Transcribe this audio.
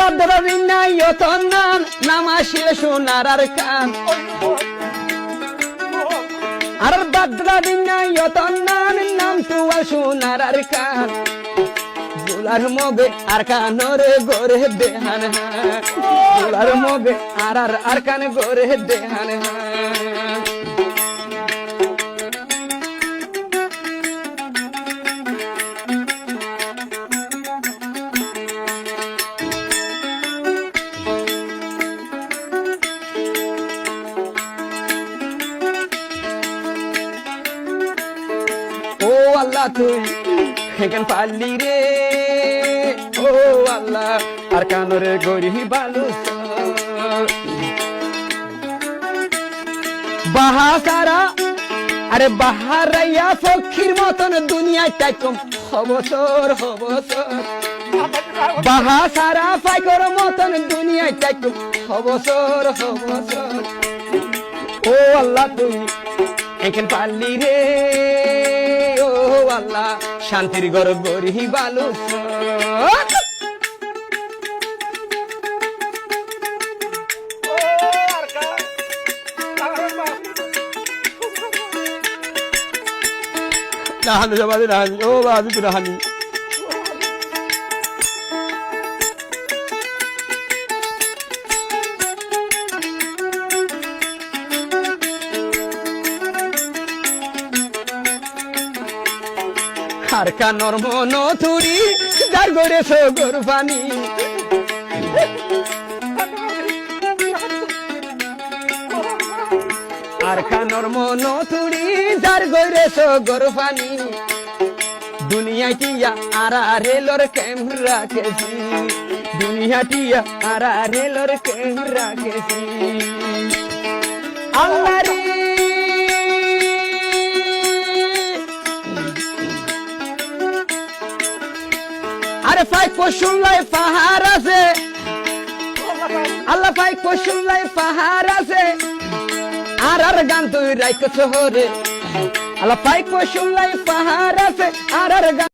বাদরা বিনা ইয়তনান নাম আসিলে সোনার আর কান আর বাদরা বিনা ইয়তনান নাম তুয়া সোনার আর কান দুলার মগে আর কানরে গোরে দেহান দুলার মগে আর কান গোরে দেহান ও আল্লাহ তুই এখান পারলি রে ও আল্লাহ আর কানরে গরি বালু বাহা সারা আরে বাহারাইয়া ফকির মতন দুনিয়ায় টাইকম হবসর বাহা সারা ফাইকর মতন দুনিয়ায় টাইকম হবসর ও আল্লাহ তুই এখান পারলি রে ও আল্লাহ শান্তির ঘর গরি বালু রাহানি জবাদি রাহানি ও বাবি তো রাহানি আর কানর মন থুরি যার গড়ে সগর পানি আর কানর মন থুরি যার গড়ে সগর পানি দুনিয়া টিয়া আর রেলর ক্যামেরা কেছি দুনিয়া টিয়া আর রেলর ক্যামেরা কেছি আল্লাহ রে আরে ফাই কসুল্লাই পাহাড় আছে আল্লাহ ফাই কসুল্লাই পাহাড় আছে আর গান তুই রাইকছ হরে আল্লাহ ফাই কসুল্লাই পাহাড় আছে আর গান